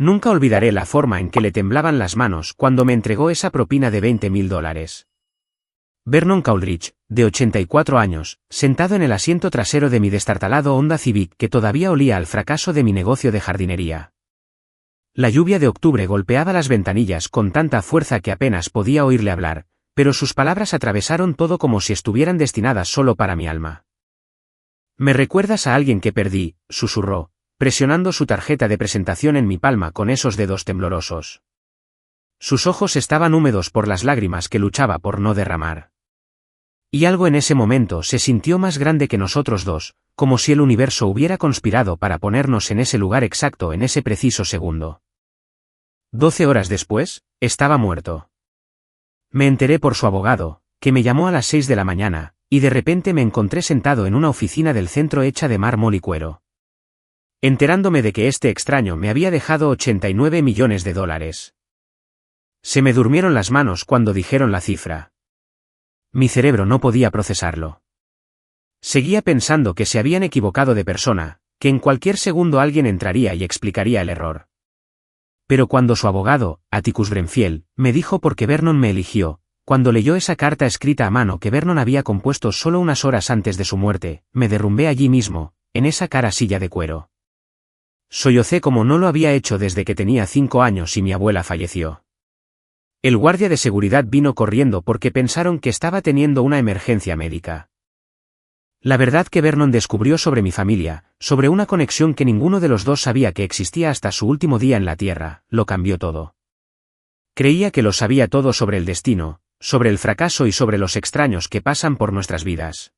Nunca olvidaré la forma en que le temblaban las manos cuando me entregó esa propina de $20.000. Vernon Cauldridge, de 84 años, sentado en el asiento trasero de mi destartalado Honda Civic que todavía olía al fracaso de mi negocio de jardinería. La lluvia de octubre golpeaba las ventanillas con tanta fuerza que apenas podía oírle hablar, pero sus palabras atravesaron todo como si estuvieran destinadas solo para mi alma. «Me recuerdas a alguien que perdí», susurró, presionando su tarjeta de presentación en mi palma con esos dedos temblorosos. Sus ojos estaban húmedos por las lágrimas que luchaba por no derramar. Y algo en ese momento se sintió más grande que nosotros dos, como si el universo hubiera conspirado para ponernos en ese lugar exacto en ese preciso segundo. 12 horas después, estaba muerto. Me enteré por su abogado, que me llamó a las 6 de la mañana, y de repente me encontré sentado en una oficina del centro hecha de mármol y cuero. Enterándome de que este extraño me había dejado $89 millones. Se me durmieron las manos cuando dijeron la cifra. Mi cerebro no podía procesarlo. Seguía pensando que se habían equivocado de persona, que en cualquier segundo alguien entraría y explicaría el error. Pero cuando su abogado, Atticus Brenfield, me dijo por qué Vernon me eligió, cuando leyó esa carta escrita a mano que Vernon había compuesto solo unas horas antes de su muerte, me derrumbé allí mismo, en esa cara silla de cuero. Sollocé como no lo había hecho desde que tenía 5 años y mi abuela falleció. El guardia de seguridad vino corriendo porque pensaron que estaba teniendo una emergencia médica. La verdad que Vernon descubrió sobre mi familia, sobre una conexión que ninguno de los dos sabía que existía hasta su último día en la Tierra, lo cambió todo. Creía que lo sabía todo sobre el destino, sobre el fracaso y sobre los extraños que pasan por nuestras vidas.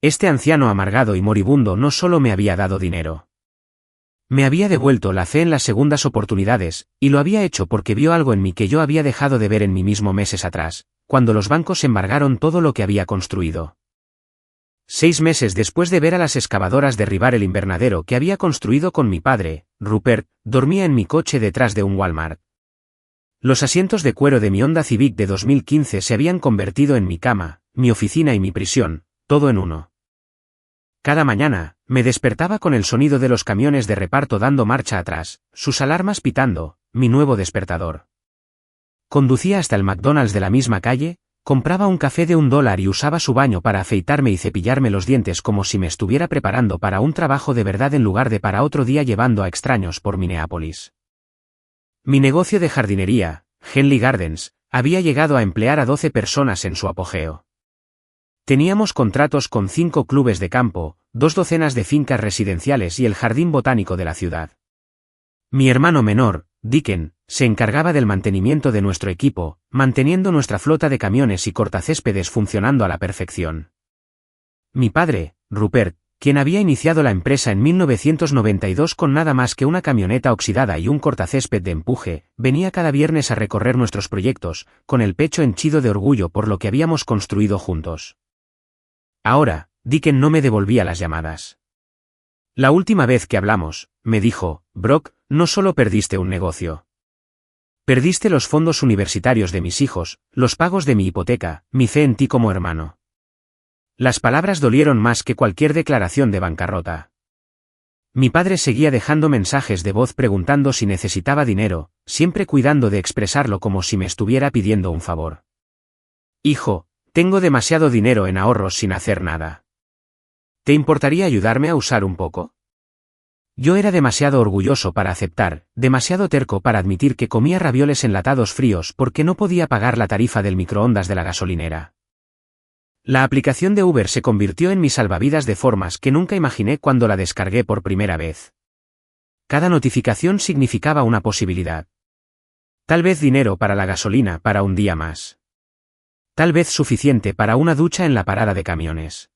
Este anciano amargado y moribundo no solo me había dado dinero. Me había devuelto la fe en las segundas oportunidades, y lo había hecho porque vio algo en mí que yo había dejado de ver en mí mismo meses atrás, cuando los bancos embargaron todo lo que había construido. 6 meses después de ver a las excavadoras derribar el invernadero que había construido con mi padre, Rupert, dormía en mi coche detrás de un Walmart. Los asientos de cuero de mi Honda Civic de 2015 se habían convertido en mi cama, mi oficina y mi prisión, todo en uno. Cada mañana, me despertaba con el sonido de los camiones de reparto dando marcha atrás, sus alarmas pitando, mi nuevo despertador. Conducía hasta el McDonald's de la misma calle, compraba un café de $1 y usaba su baño para afeitarme y cepillarme los dientes como si me estuviera preparando para un trabajo de verdad en lugar de para otro día llevando a extraños por Minneapolis. Mi negocio de jardinería, Henley Gardens, había llegado a emplear a 12 personas en su apogeo. Teníamos contratos con 5 clubes de campo, 2 docenas de fincas residenciales y el jardín botánico de la ciudad. Mi hermano menor, Deacon, se encargaba del mantenimiento de nuestro equipo, manteniendo nuestra flota de camiones y cortacéspedes funcionando a la perfección. Mi padre, Rupert, quien había iniciado la empresa en 1992 con nada más que una camioneta oxidada y un cortacésped de empuje, venía cada viernes a recorrer nuestros proyectos, con el pecho henchido de orgullo por lo que habíamos construido juntos. Ahora, Deacon no me devolvía las llamadas. La última vez que hablamos, me dijo, Brock, no solo perdiste un negocio. Perdiste los fondos universitarios de mis hijos, los pagos de mi hipoteca, mi fe en ti como hermano. Las palabras dolieron más que cualquier declaración de bancarrota. Mi padre seguía dejando mensajes de voz preguntando si necesitaba dinero, siempre cuidando de expresarlo como si me estuviera pidiendo un favor. Hijo, tengo demasiado dinero en ahorros sin hacer nada. ¿Te importaría ayudarme a usar un poco? Yo era demasiado orgulloso para aceptar, demasiado terco para admitir que comía ravioles enlatados fríos porque no podía pagar la tarifa del microondas de la gasolinera. La aplicación de Uber se convirtió en mi salvavidas de formas que nunca imaginé cuando la descargué por primera vez. Cada notificación significaba una posibilidad. Tal vez dinero para la gasolina para un día más. Tal vez suficiente para una ducha en la parada de camiones.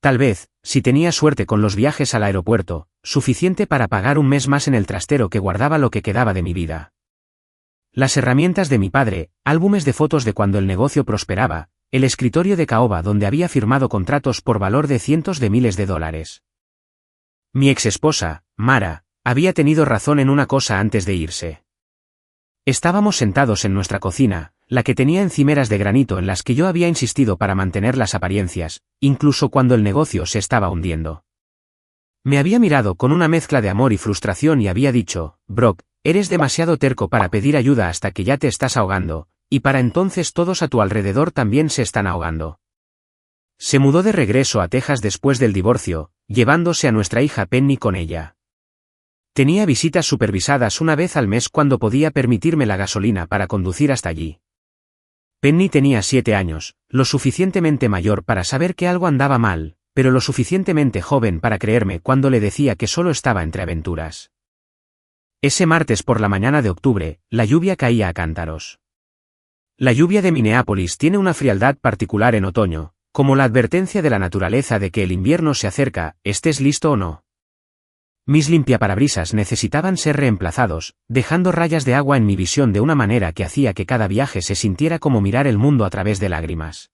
Tal vez, si tenía suerte con los viajes al aeropuerto, suficiente para pagar un mes más en el trastero que guardaba lo que quedaba de mi vida. Las herramientas de mi padre, álbumes de fotos de cuando el negocio prosperaba, el escritorio de caoba donde había firmado contratos por valor de cientos de miles de dólares. Mi exesposa, Mara, había tenido razón en una cosa antes de irse. Estábamos sentados en nuestra cocina, la que tenía encimeras de granito en las que yo había insistido para mantener las apariencias, incluso cuando el negocio se estaba hundiendo. Me había mirado con una mezcla de amor y frustración y había dicho, Brock, eres demasiado terco para pedir ayuda hasta que ya te estás ahogando, y para entonces todos a tu alrededor también se están ahogando. Se mudó de regreso a Texas después del divorcio, llevándose a nuestra hija Penny con ella. Tenía visitas supervisadas una vez al mes cuando podía permitirme la gasolina para conducir hasta allí. Penny tenía 7 años, lo suficientemente mayor para saber que algo andaba mal, pero lo suficientemente joven para creerme cuando le decía que solo estaba entre aventuras. Ese martes por la mañana de octubre, la lluvia caía a cántaros. La lluvia de Minneapolis tiene una frialdad particular en otoño, como la advertencia de la naturaleza de que el invierno se acerca, estés listo o no. Mis limpiaparabrisas necesitaban ser reemplazados, dejando rayas de agua en mi visión de una manera que hacía que cada viaje se sintiera como mirar el mundo a través de lágrimas.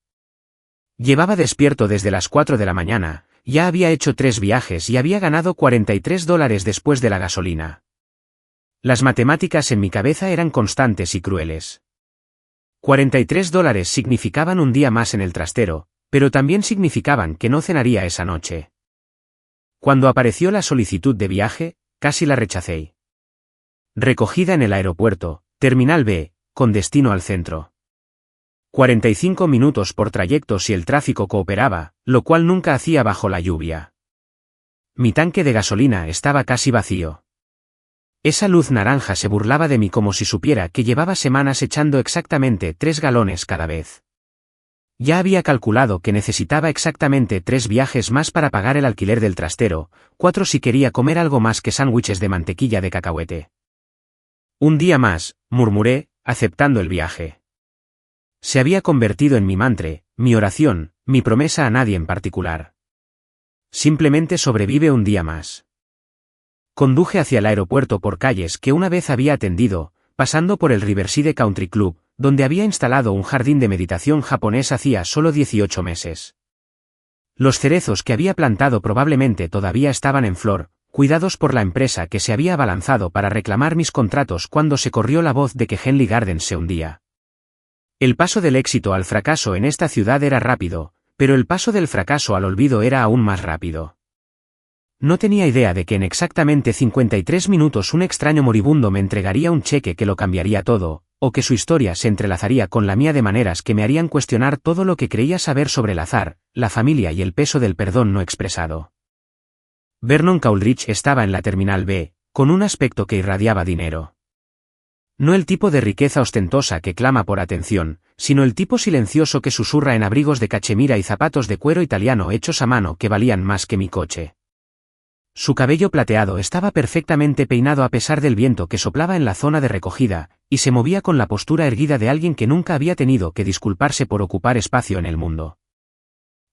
Llevaba despierto desde las 4 de la mañana, ya había hecho 3 viajes y había ganado $43 después de la gasolina. Las matemáticas en mi cabeza eran constantes y crueles. $43 significaban un día más en el trastero, pero también significaban que no cenaría esa noche. Cuando apareció la solicitud de viaje, casi la rechacé. Recogida en el aeropuerto, Terminal B, con destino al centro. 45 minutos por trayecto si el tráfico cooperaba, lo cual nunca hacía bajo la lluvia. Mi tanque de gasolina estaba casi vacío. Esa luz naranja se burlaba de mí como si supiera que llevaba semanas echando exactamente 3 galones cada vez. Ya había calculado que necesitaba exactamente 3 viajes más para pagar el alquiler del trastero, 4 si quería comer algo más que sándwiches de mantequilla de cacahuete. Un día más, murmuré, aceptando el viaje. Se había convertido en mi mantra, mi oración, mi promesa a nadie en particular. Simplemente sobrevive un día más. Conduje hacia el aeropuerto por calles que una vez había atendido, pasando por el Riverside Country Club, donde había instalado un jardín de meditación japonés hacía solo 18 meses. Los cerezos que había plantado probablemente todavía estaban en flor, cuidados por la empresa que se había abalanzado para reclamar mis contratos cuando se corrió la voz de que Henley Gardens se hundía. El paso del éxito al fracaso en esta ciudad era rápido, pero el paso del fracaso al olvido era aún más rápido. No tenía idea de que en exactamente 53 minutos un extraño moribundo me entregaría un cheque que lo cambiaría todo, o que su historia se entrelazaría con la mía de maneras que me harían cuestionar todo lo que creía saber sobre el azar, la familia y el peso del perdón no expresado. Vernon Coolidge estaba en la Terminal B, con un aspecto que irradiaba dinero. No el tipo de riqueza ostentosa que clama por atención, sino el tipo silencioso que susurra en abrigos de cachemira y zapatos de cuero italiano hechos a mano que valían más que mi coche. Su cabello plateado estaba perfectamente peinado a pesar del viento que soplaba en la zona de recogida, y se movía con la postura erguida de alguien que nunca había tenido que disculparse por ocupar espacio en el mundo.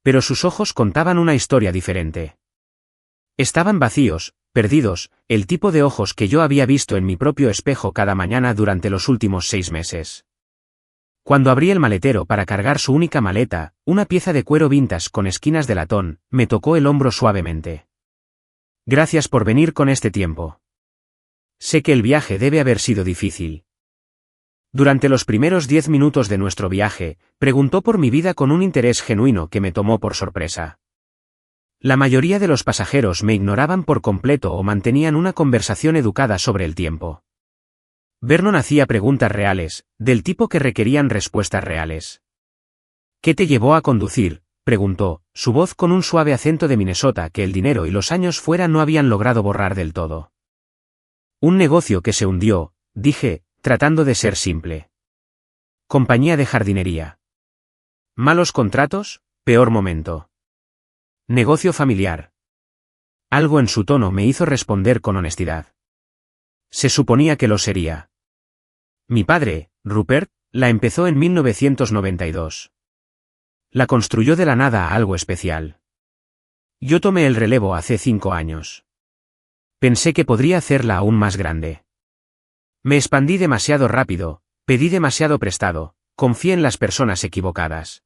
Pero sus ojos contaban una historia diferente. Estaban vacíos, perdidos, el tipo de ojos que yo había visto en mi propio espejo cada mañana durante los últimos 6 meses. Cuando abrí el maletero para cargar su única maleta, una pieza de cuero vintage con esquinas de latón, me tocó el hombro suavemente. Gracias por venir con este tiempo. Sé que el viaje debe haber sido difícil. Durante los primeros 10 minutos de nuestro viaje, preguntó por mi vida con un interés genuino que me tomó por sorpresa. La mayoría de los pasajeros me ignoraban por completo o mantenían una conversación educada sobre el tiempo. Vernon hacía preguntas reales, del tipo que requerían respuestas reales. ¿Qué te llevó a conducir?, preguntó, su voz con un suave acento de Minnesota que el dinero y los años fuera no habían logrado borrar del todo. Un negocio que se hundió, dije, tratando de ser simple. Compañía de jardinería. ¿Malos contratos? Peor momento. Negocio familiar. Algo en su tono me hizo responder con honestidad. Se suponía que lo sería. Mi padre, Rupert, la empezó en 1992. La construyó de la nada a algo especial. Yo tomé el relevo hace 5 años. Pensé que podría hacerla aún más grande. Me expandí demasiado rápido, pedí demasiado prestado, confié en las personas equivocadas.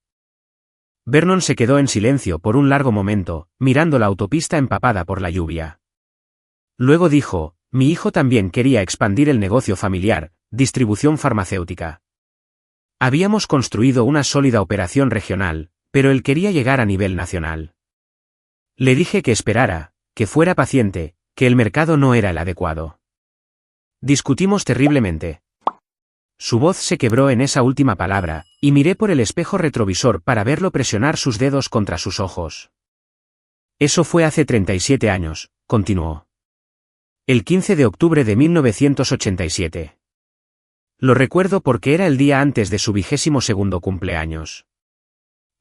Vernon se quedó en silencio por un largo momento, mirando la autopista empapada por la lluvia. Luego dijo, mi hijo también quería expandir el negocio familiar, distribución farmacéutica. Habíamos construido una sólida operación regional, pero él quería llegar a nivel nacional. Le dije que esperara, que fuera paciente, que el mercado no era el adecuado. Discutimos terriblemente. Su voz se quebró en esa última palabra, y miré por el espejo retrovisor para verlo presionar sus dedos contra sus ojos. Eso fue hace 37 años, continuó. El 15 de octubre de 1987. Lo recuerdo porque era el día antes de su 22º cumpleaños.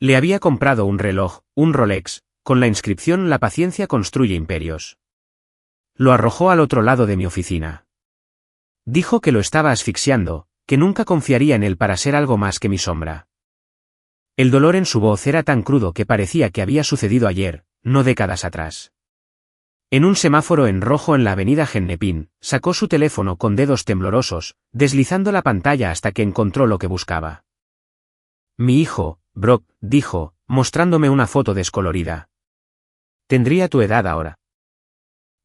Le había comprado un reloj, un Rolex, con la inscripción La paciencia construye imperios. Lo arrojó al otro lado de mi oficina. Dijo que lo estaba asfixiando, que nunca confiaría en él para ser algo más que mi sombra. El dolor en su voz era tan crudo que parecía que había sucedido ayer, no décadas atrás. En un semáforo en rojo en la avenida Hennepin, sacó su teléfono con dedos temblorosos, deslizando la pantalla hasta que encontró lo que buscaba. Mi hijo, Brock, dijo, mostrándome una foto descolorida. Tendría tu edad ahora.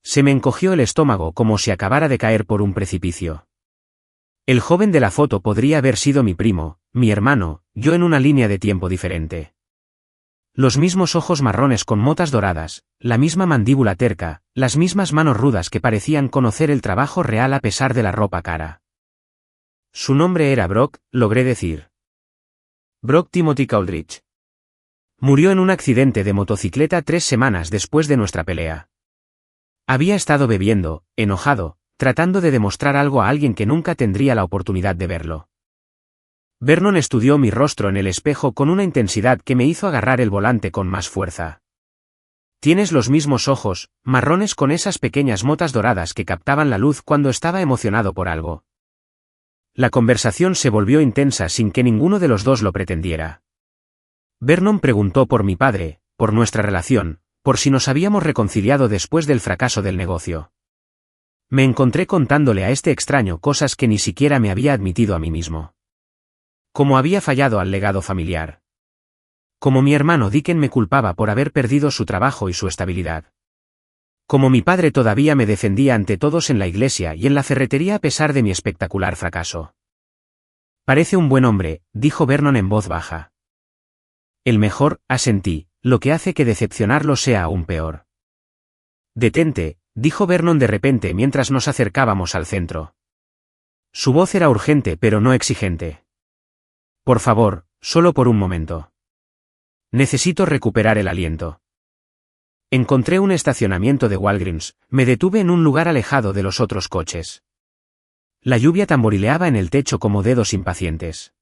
Se me encogió el estómago como si acabara de caer por un precipicio. El joven de la foto podría haber sido mi primo, mi hermano, yo en una línea de tiempo diferente. Los mismos ojos marrones con motas doradas, la misma mandíbula terca, las mismas manos rudas que parecían conocer el trabajo real a pesar de la ropa cara. Su nombre era Brock, logré decir. Brock Timothy Coldridge. Murió en un accidente de motocicleta 3 semanas después de nuestra pelea. Había estado bebiendo, enojado, tratando de demostrar algo a alguien que nunca tendría la oportunidad de verlo. Vernon estudió mi rostro en el espejo con una intensidad que me hizo agarrar el volante con más fuerza. Tienes los mismos ojos, marrones con esas pequeñas motas doradas que captaban la luz cuando estaba emocionado por algo. La conversación se volvió intensa sin que ninguno de los dos lo pretendiera. Vernon preguntó por mi padre, por nuestra relación, por si nos habíamos reconciliado después del fracaso del negocio. Me encontré contándole a este extraño cosas que ni siquiera me había admitido a mí mismo. Cómo había fallado al legado familiar. Como mi hermano Dicken me culpaba por haber perdido su trabajo y su estabilidad. Como mi padre todavía me defendía ante todos en la iglesia y en la ferretería a pesar de mi espectacular fracaso. Parece un buen hombre, dijo Vernon en voz baja. El mejor, asentí, lo que hace que decepcionarlo sea aún peor. Detente, dijo Vernon de repente mientras nos acercábamos al centro. Su voz era urgente pero no exigente. Por favor, solo por un momento. Necesito recuperar el aliento. Encontré un estacionamiento de Walgreens, me detuve en un lugar alejado de los otros coches. La lluvia tamborileaba en el techo como dedos impacientes.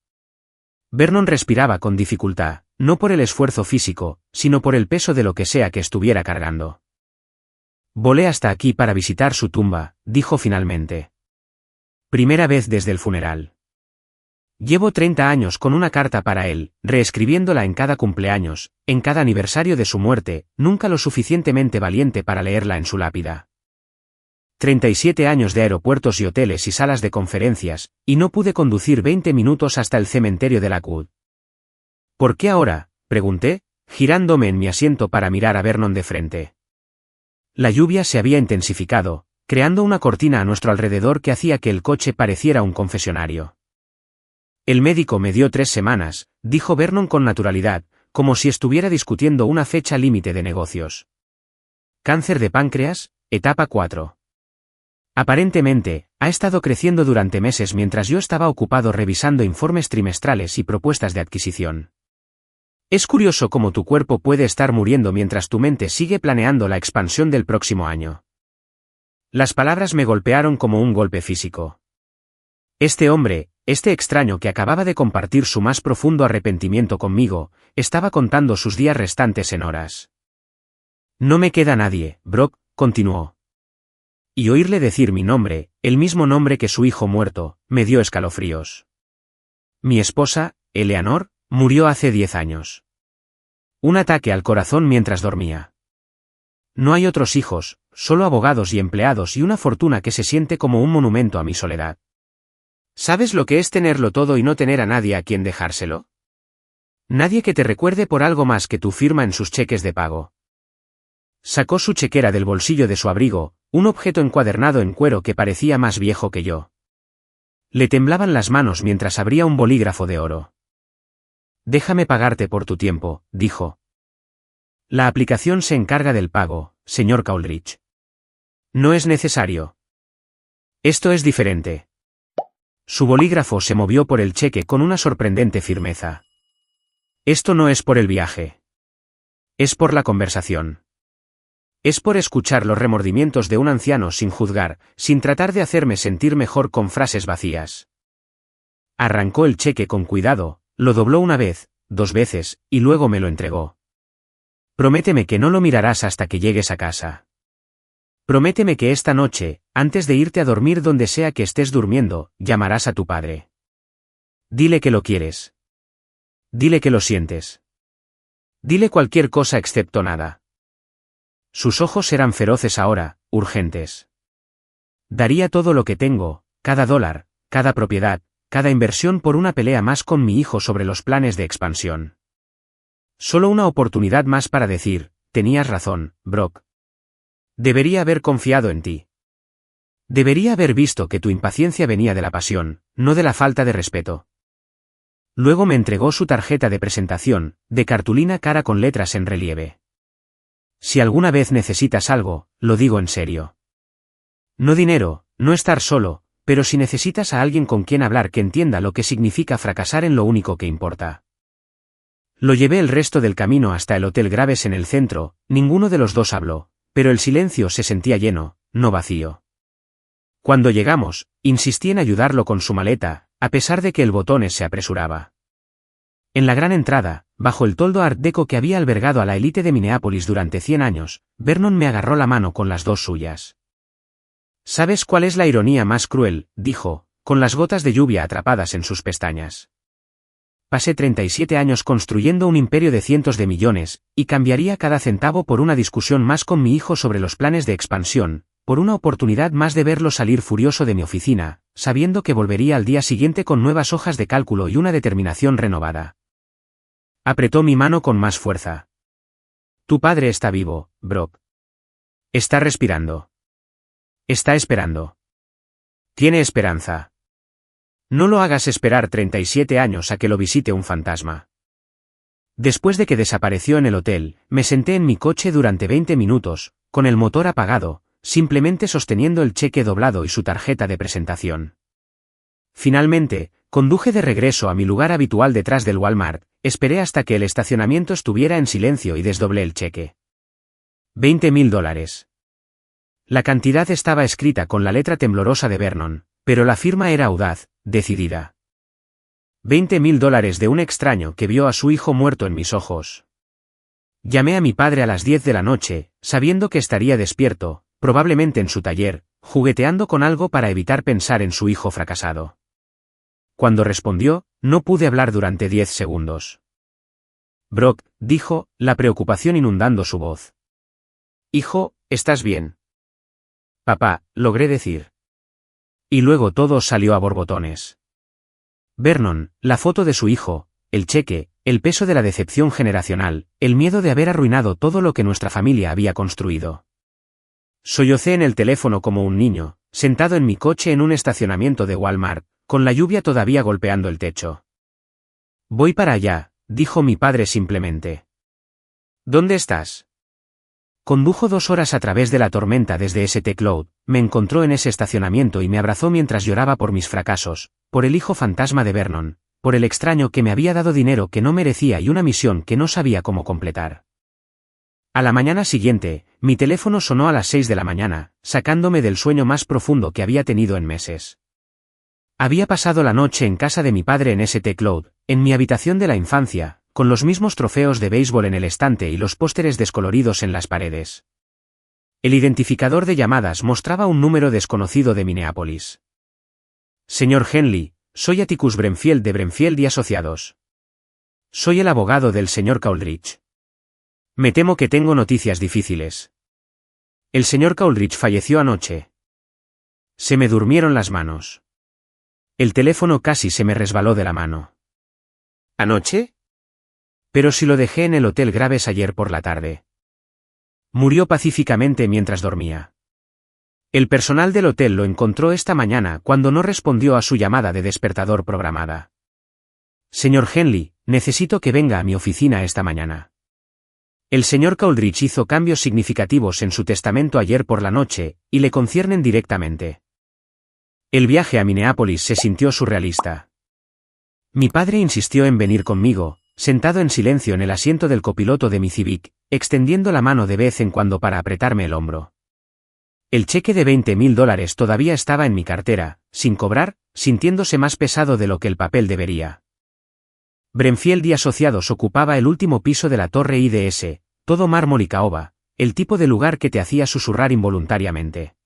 Vernon respiraba con dificultad, no por el esfuerzo físico, sino por el peso de lo que sea que estuviera cargando. Volé hasta aquí para visitar su tumba, dijo finalmente. Primera vez desde el funeral. Llevo 30 años con una carta para él, reescribiéndola en cada cumpleaños, en cada aniversario de su muerte, nunca lo suficientemente valiente para leerla en su lápida. 37 años de aeropuertos y hoteles y salas de conferencias, y no pude conducir 20 minutos hasta el cementerio de Lakewood. ¿Por qué ahora?, pregunté, girándome en mi asiento para mirar a Vernon de frente. La lluvia se había intensificado, creando una cortina a nuestro alrededor que hacía que el coche pareciera un confesionario. El médico me dio 3 semanas, dijo Vernon con naturalidad, como si estuviera discutiendo una fecha límite de negocios. Cáncer de páncreas, etapa 4. Aparentemente, ha estado creciendo durante meses mientras yo estaba ocupado revisando informes trimestrales y propuestas de adquisición. Es curioso cómo tu cuerpo puede estar muriendo mientras tu mente sigue planeando la expansión del próximo año. Las palabras me golpearon como un golpe físico. Este hombre, este extraño que acababa de compartir su más profundo arrepentimiento conmigo, estaba contando sus días restantes en horas. No me queda nadie, Brock, continuó. Y oírle decir mi nombre, el mismo nombre que su hijo muerto, me dio escalofríos. Mi esposa, Eleanor, murió hace 10 años. Un ataque al corazón mientras dormía. No hay otros hijos, solo abogados y empleados y una fortuna que se siente como un monumento a mi soledad. ¿Sabes lo que es tenerlo todo y no tener a nadie a quien dejárselo? Nadie que te recuerde por algo más que tu firma en sus cheques de pago. Sacó su chequera del bolsillo de su abrigo, un objeto encuadernado en cuero que parecía más viejo que yo. Le temblaban las manos mientras abría un bolígrafo de oro. Déjame pagarte por tu tiempo, dijo. La aplicación se encarga del pago, señor Coleridge. No es necesario. Esto es diferente. Su bolígrafo se movió por el cheque con una sorprendente firmeza. Esto no es por el viaje. Es por la conversación. Es por escuchar los remordimientos de un anciano sin juzgar, sin tratar de hacerme sentir mejor con frases vacías. Arrancó el cheque con cuidado, lo dobló una vez, 2 veces, y luego me lo entregó. Prométeme que no lo mirarás hasta que llegues a casa. Prométeme que esta noche, antes de irte a dormir donde sea que estés durmiendo, llamarás a tu padre. Dile que lo quieres. Dile que lo sientes. Dile cualquier cosa excepto nada. Sus ojos eran feroces ahora, urgentes. Daría todo lo que tengo, cada dólar, cada propiedad, cada inversión por una pelea más con mi hijo sobre los planes de expansión. Solo una oportunidad más para decir, tenías razón, Brock. Debería haber confiado en ti. Debería haber visto que tu impaciencia venía de la pasión, no de la falta de respeto. Luego me entregó su tarjeta de presentación, de cartulina cara con letras en relieve. Si alguna vez necesitas algo, lo digo en serio. No dinero, no estar solo, pero si necesitas a alguien con quien hablar que entienda lo que significa fracasar en lo único que importa. Lo llevé el resto del camino hasta el Hotel Graves en el centro, ninguno de los dos habló, pero el silencio se sentía lleno, no vacío. Cuando llegamos, insistí en ayudarlo con su maleta, a pesar de que el botones se apresuraba. En la gran entrada, bajo el toldo Art Deco que había albergado a la élite de Minneapolis durante 100 años, Vernon me agarró la mano con las 2 suyas. ¿Sabes cuál es la ironía más cruel?, dijo, con las gotas de lluvia atrapadas en sus pestañas. Pasé 37 años construyendo un imperio de cientos de millones, y cambiaría cada centavo por una discusión más con mi hijo sobre los planes de expansión, por una oportunidad más de verlo salir furioso de mi oficina, sabiendo que volvería al día siguiente con nuevas hojas de cálculo y una determinación renovada. Apretó mi mano con más fuerza. Tu padre está vivo, Brock. Está respirando. Está esperando. Tiene esperanza. No lo hagas esperar 37 años a que lo visite un fantasma. Después de que desapareció en el hotel, me senté en mi coche durante 20 minutos, con el motor apagado, simplemente sosteniendo el cheque doblado y su tarjeta de presentación. Finalmente, conduje de regreso a mi lugar habitual detrás del Walmart, esperé hasta que el estacionamiento estuviera en silencio y desdoblé el cheque. $20,000. La cantidad estaba escrita con la letra temblorosa de Vernon, pero la firma era audaz, decidida. $20,000 de un extraño que vio a su hijo muerto en mis ojos. Llamé a mi padre a las 10 de la noche, sabiendo que estaría despierto, probablemente en su taller, jugueteando con algo para evitar pensar en su hijo fracasado. Cuando respondió, no pude hablar durante 10 segundos. Brock, dijo, la preocupación inundando su voz. Hijo, ¿estás bien? Papá, logré decir. Y luego todo salió a borbotones. Vernon, la foto de su hijo, el cheque, el peso de la decepción generacional, el miedo de haber arruinado todo lo que nuestra familia había construido. Sollocé en el teléfono como un niño, sentado en mi coche en un estacionamiento de Walmart, con la lluvia todavía golpeando el techo. Voy para allá, dijo mi padre simplemente. ¿Dónde estás? Condujo 2 horas a través de la tormenta desde St. Cloud, me encontró en ese estacionamiento y me abrazó mientras lloraba por mis fracasos, por el hijo fantasma de Vernon, por el extraño que me había dado dinero que no merecía y una misión que no sabía cómo completar. A la mañana siguiente, mi teléfono sonó a las 6 de la mañana, sacándome del sueño más profundo que había tenido en meses. Había pasado la noche en casa de mi padre en St. Cloud, en mi habitación de la infancia, con los mismos trofeos de béisbol en el estante y los pósteres descoloridos en las paredes. El identificador de llamadas mostraba un número desconocido de Minneapolis. Señor Henley, soy Atticus Brenfield de Brenfield y Asociados. Soy el abogado del señor Coleridge. Me temo que tengo noticias difíciles. El señor Coleridge falleció anoche. Se me durmieron las manos. El teléfono casi se me resbaló de la mano. ¿Anoche? Pero si lo dejé en el Hotel Graves ayer por la tarde. Murió pacíficamente mientras dormía. El personal del hotel lo encontró esta mañana cuando no respondió a su llamada de despertador programada. Señor Henley, necesito que venga a mi oficina esta mañana. El señor Coldridge hizo cambios significativos en su testamento ayer por la noche, y le conciernen directamente. El viaje a Minneapolis se sintió surrealista. Mi padre insistió en venir conmigo, sentado en silencio en el asiento del copiloto de mi Civic, extendiendo la mano de vez en cuando para apretarme el hombro. El cheque de $20,000 todavía estaba en mi cartera, sin cobrar, sintiéndose más pesado de lo que el papel debería. Brenfield y Asociados ocupaba el último piso de la torre IDS, todo mármol y caoba, el tipo de lugar que te hacía susurrar involuntariamente.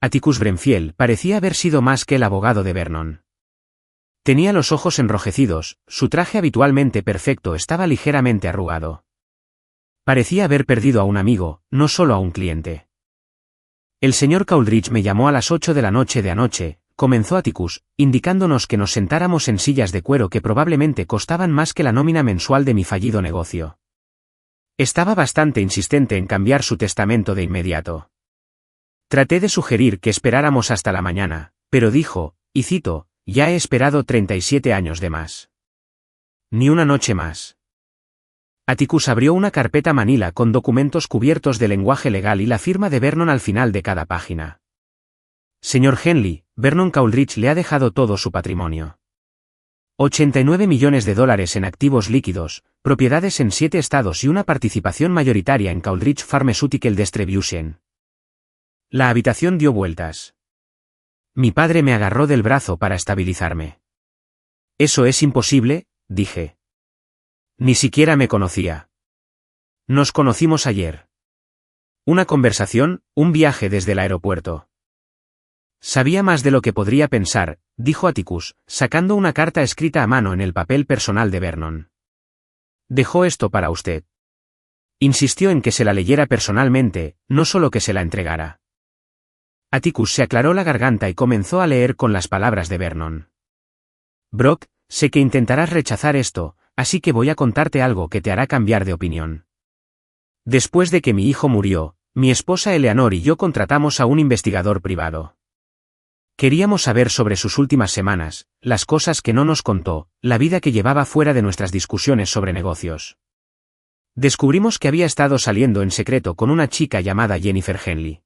Atticus Brenfield parecía haber sido más que el abogado de Vernon. Tenía los ojos enrojecidos, su traje habitualmente perfecto estaba ligeramente arrugado. Parecía haber perdido a un amigo, no solo a un cliente. El señor Coldridge me llamó a las 8 de la noche de anoche, comenzó Atticus, indicándonos que nos sentáramos en sillas de cuero que probablemente costaban más que la nómina mensual de mi fallido negocio. Estaba bastante insistente en cambiar su testamento de inmediato. Traté de sugerir que esperáramos hasta la mañana, pero dijo, y cito, ya he esperado 37 años de más. Ni una noche más. Atticus abrió una carpeta manila con documentos cubiertos de lenguaje legal y la firma de Vernon al final de cada página. Señor Henley, Vernon Coldridge le ha dejado todo su patrimonio. $89 millones en activos líquidos, propiedades en 7 estados y una participación mayoritaria en Coldridge Pharmaceutical Distribution. La habitación dio vueltas. Mi padre me agarró del brazo para estabilizarme. «Eso es imposible», dije. Ni siquiera me conocía. Nos conocimos ayer. Una conversación, un viaje desde el aeropuerto. Sabía más de lo que podría pensar, dijo Atticus, sacando una carta escrita a mano en el papel personal de Vernon. Dejó esto para usted. Insistió en que se la leyera personalmente, no solo que se la entregara. Atticus se aclaró la garganta y comenzó a leer con las palabras de Vernon. Brock, sé que intentarás rechazar esto, así que voy a contarte algo que te hará cambiar de opinión. Después de que mi hijo murió, mi esposa Eleanor y yo contratamos a un investigador privado. Queríamos saber sobre sus últimas semanas, las cosas que no nos contó, la vida que llevaba fuera de nuestras discusiones sobre negocios. Descubrimos que había estado saliendo en secreto con una chica llamada Jennifer Henley.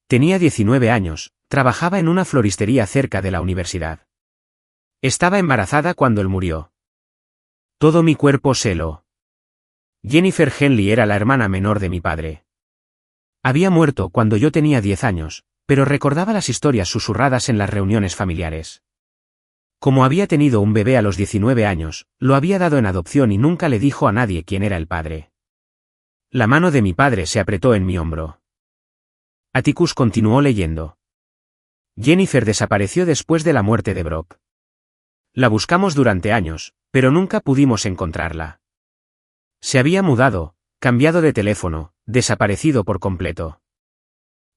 Tenía 19 años, trabajaba en una floristería cerca de la universidad. Estaba embarazada cuando él murió. Todo mi cuerpo se heló. Jennifer Henley era la hermana menor de mi padre. Había muerto cuando yo tenía 10 años, pero recordaba las historias susurradas en las reuniones familiares. Como había tenido un bebé a los 19 años, lo había dado en adopción y nunca le dijo a nadie quién era el padre. La mano de mi padre se apretó en mi hombro. Atticus continuó leyendo. Jennifer desapareció después de la muerte de Brock. La buscamos durante años, pero nunca pudimos encontrarla. Se había mudado, cambiado de teléfono, desaparecido por completo.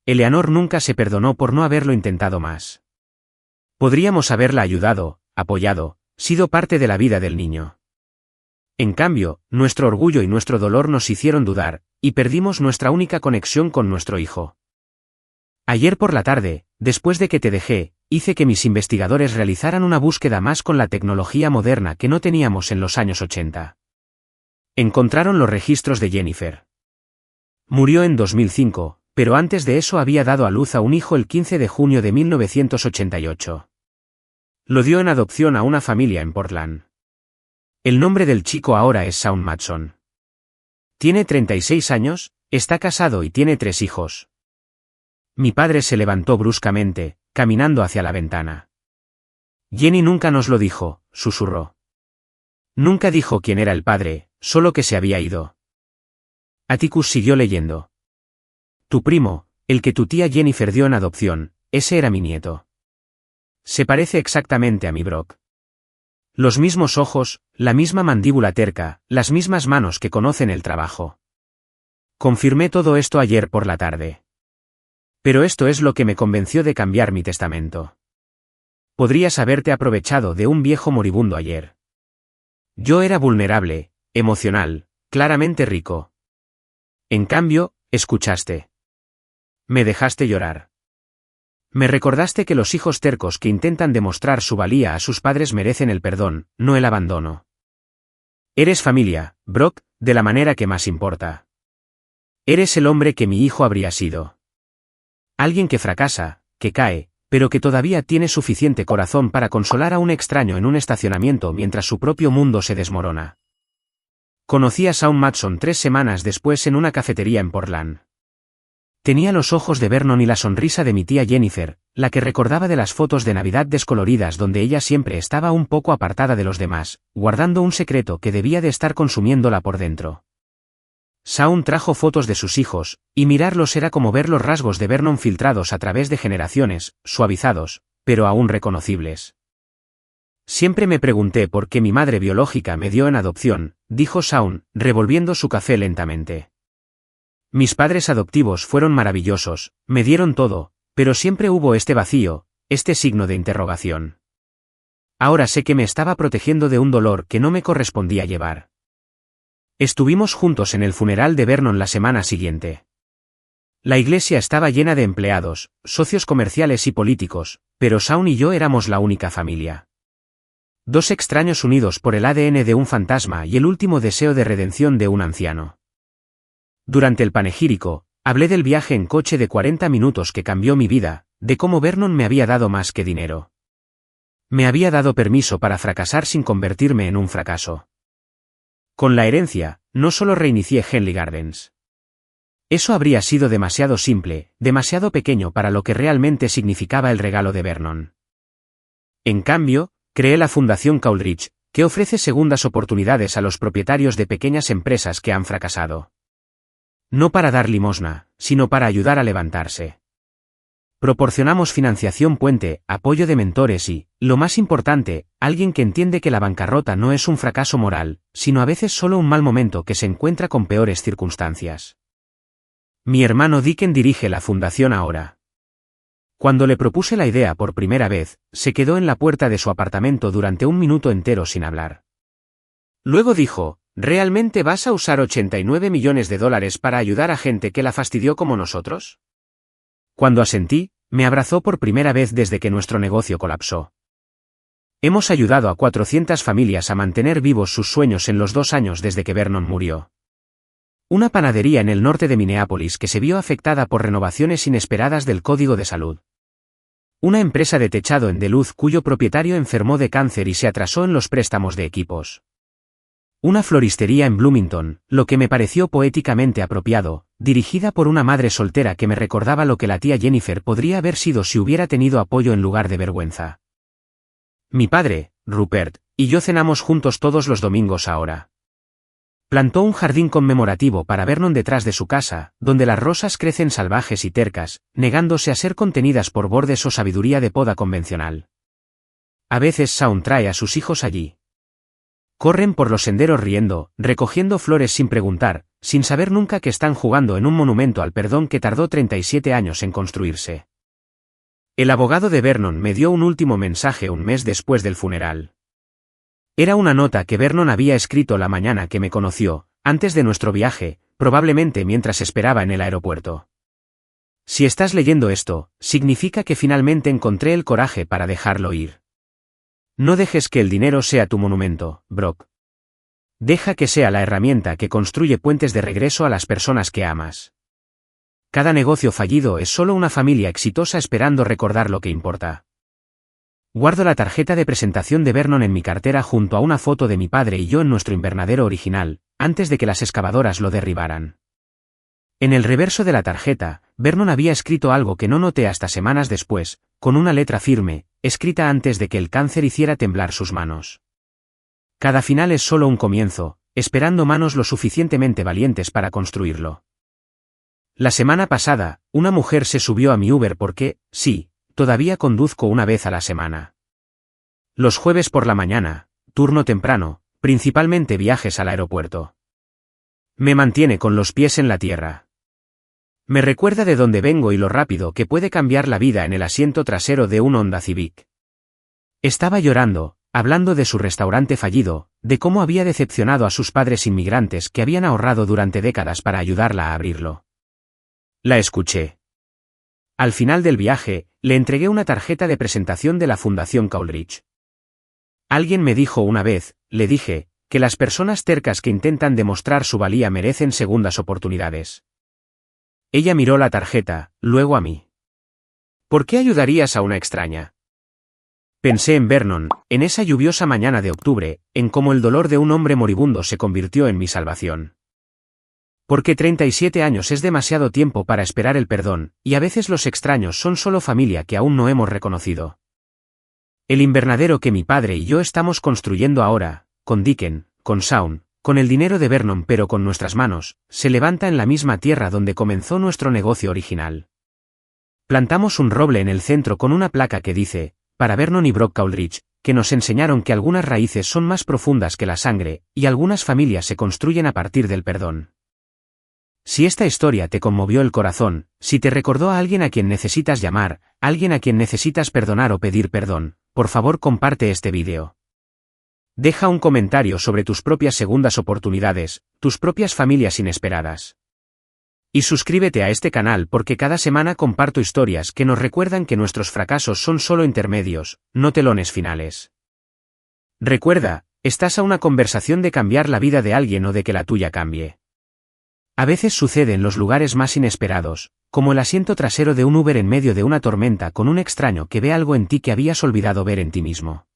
Eleanor nunca se perdonó por no haberlo intentado más. Podríamos haberla ayudado, apoyado, sido parte de la vida del niño. En cambio, nuestro orgullo y nuestro dolor nos hicieron dudar, y perdimos nuestra única conexión con nuestro hijo. Ayer por la tarde, después de que te dejé, hice que mis investigadores realizaran una búsqueda más con la tecnología moderna que no teníamos en los años 80. Encontraron los registros de Jennifer. Murió en 2005, pero antes de eso había dado a luz a un hijo el 15 de junio de 1988. Lo dio en adopción a una familia en Portland. El nombre del chico ahora es Shawn Matson. Tiene 36 años, está casado y tiene 3 hijos. Mi padre se levantó bruscamente, caminando hacia la ventana. Jenny nunca nos lo dijo, susurró. Nunca dijo quién era el padre, solo que se había ido. Atticus siguió leyendo. Tu primo, el que tu tía Jennifer dio en adopción, ese era mi nieto. Se parece exactamente a mi Brock. Los mismos ojos, la misma mandíbula terca, las mismas manos que conocen el trabajo. Confirmé todo esto ayer por la tarde. Pero esto es lo que me convenció de cambiar mi testamento. Podrías haberte aprovechado de un viejo moribundo ayer. Yo era vulnerable, emocional, claramente rico. En cambio, escuchaste. Me dejaste llorar. Me recordaste que los hijos tercos que intentan demostrar su valía a sus padres merecen el perdón, no el abandono. Eres familia, Brock, de la manera que más importa. Eres el hombre que mi hijo habría sido. Alguien que fracasa, que cae, pero que todavía tiene suficiente corazón para consolar a un extraño en un estacionamiento mientras su propio mundo se desmorona. Conocí a Shawn Matson 3 semanas después en una cafetería en Portland. Tenía los ojos de Vernon y la sonrisa de mi tía Jennifer, la que recordaba de las fotos de Navidad descoloridas donde ella siempre estaba un poco apartada de los demás, guardando un secreto que debía de estar consumiéndola por dentro. Shawn trajo fotos de sus hijos, y mirarlos era como ver los rasgos de Vernon filtrados a través de generaciones, suavizados, pero aún reconocibles. Siempre me pregunté por qué mi madre biológica me dio en adopción, dijo Shawn, revolviendo su café lentamente. Mis padres adoptivos fueron maravillosos, me dieron todo, pero siempre hubo este vacío, este signo de interrogación. Ahora sé que me estaba protegiendo de un dolor que no me correspondía llevar. Estuvimos juntos en el funeral de Vernon la semana siguiente. La iglesia estaba llena de empleados, socios comerciales y políticos, pero Shawn y yo éramos la única familia. 2 extraños unidos por el ADN de un fantasma y el último deseo de redención de un anciano. Durante el panegírico, hablé del viaje en coche de 40 minutos que cambió mi vida, de cómo Vernon me había dado más que dinero. Me había dado permiso para fracasar sin convertirme en un fracaso. Con la herencia, no solo reinicié Henley Gardens. Eso habría sido demasiado simple, demasiado pequeño para lo que realmente significaba el regalo de Vernon. En cambio, creé la Fundación Coleridge, que ofrece segundas oportunidades a los propietarios de pequeñas empresas que han fracasado. No para dar limosna, sino para ayudar a levantarse. Proporcionamos financiación puente, apoyo de mentores y, lo más importante, alguien que entiende que la bancarrota no es un fracaso moral, sino a veces solo un mal momento que se encuentra con peores circunstancias. Mi hermano Dicken dirige la fundación ahora. Cuando le propuse la idea por primera vez, se quedó en la puerta de su apartamento durante 1 minuto entero sin hablar. Luego dijo, ¿realmente vas a usar $89 millones para ayudar a gente que la fastidió como nosotros? Cuando asentí, me abrazó por primera vez desde que nuestro negocio colapsó. Hemos ayudado a 400 familias a mantener vivos sus sueños en los 2 años desde que Vernon murió. Una panadería en el norte de Minneapolis que se vio afectada por renovaciones inesperadas del Código de Salud. Una empresa de techado en Duluth cuyo propietario enfermó de cáncer y se atrasó en los préstamos de equipos. Una floristería en Bloomington, lo que me pareció poéticamente apropiado, dirigida por una madre soltera que me recordaba lo que la tía Jennifer podría haber sido si hubiera tenido apoyo en lugar de vergüenza. Mi padre, Rupert, y yo cenamos juntos todos los domingos ahora. Plantó un jardín conmemorativo para Vernon detrás de su casa, donde las rosas crecen salvajes y tercas, negándose a ser contenidas por bordes o sabiduría de poda convencional. A veces Shawn trae a sus hijos allí. Corren por los senderos riendo, recogiendo flores sin preguntar, sin saber nunca que están jugando en un monumento al perdón que tardó 37 años en construirse. El abogado de Vernon me dio un último mensaje un mes después del funeral. Era una nota que Vernon había escrito la mañana que me conoció, antes de nuestro viaje, probablemente mientras esperaba en el aeropuerto. Si estás leyendo esto, significa que finalmente encontré el coraje para dejarlo ir. No dejes que el dinero sea tu monumento, Brock. Deja que sea la herramienta que construye puentes de regreso a las personas que amas. Cada negocio fallido es solo una familia exitosa esperando recordar lo que importa. Guardo la tarjeta de presentación de Vernon en mi cartera junto a una foto de mi padre y yo en nuestro invernadero original, antes de que las excavadoras lo derribaran. En el reverso de la tarjeta, Vernon había escrito algo que no noté hasta semanas después, con una letra firme, escrita antes de que el cáncer hiciera temblar sus manos. Cada final es solo un comienzo, esperando manos lo suficientemente valientes para construirlo. La semana pasada, una mujer se subió a mi Uber porque, sí, todavía conduzco una vez a la semana. Los jueves por la mañana, turno temprano, principalmente viajes al aeropuerto. Me mantiene con los pies en la tierra. Me recuerda de dónde vengo y lo rápido que puede cambiar la vida en el asiento trasero de un Honda Civic. Estaba llorando, hablando de su restaurante fallido, de cómo había decepcionado a sus padres inmigrantes que habían ahorrado durante décadas para ayudarla a abrirlo. La escuché. Al final del viaje, le entregué una tarjeta de presentación de la Fundación Coleridge. Alguien me dijo una vez, le dije, que las personas tercas que intentan demostrar su valía merecen segundas oportunidades. Ella miró la tarjeta, luego a mí. ¿Por qué ayudarías a una extraña? Pensé en Vernon, en esa lluviosa mañana de octubre, en cómo el dolor de un hombre moribundo se convirtió en mi salvación. Porque 37 años es demasiado tiempo para esperar el perdón, y a veces los extraños son solo familia que aún no hemos reconocido. El invernadero que mi padre y yo estamos construyendo ahora, con Dicken, con Shaun, con el dinero de Vernon pero con nuestras manos, se levanta en la misma tierra donde comenzó nuestro negocio original. Plantamos un roble en el centro con una placa que dice, para Vernon y Brock Coulridge, que nos enseñaron que algunas raíces son más profundas que la sangre, y algunas familias se construyen a partir del perdón. Si esta historia te conmovió el corazón, si te recordó a alguien a quien necesitas llamar, alguien a quien necesitas perdonar o pedir perdón, por favor comparte este vídeo. Deja un comentario sobre tus propias segundas oportunidades, tus propias familias inesperadas. Y suscríbete a este canal porque cada semana comparto historias que nos recuerdan que nuestros fracasos son solo intermedios, no telones finales. Recuerda, estás a una conversación de cambiar la vida de alguien o de que la tuya cambie. A veces sucede en los lugares más inesperados, como el asiento trasero de un Uber en medio de una tormenta con un extraño que ve algo en ti que habías olvidado ver en ti mismo.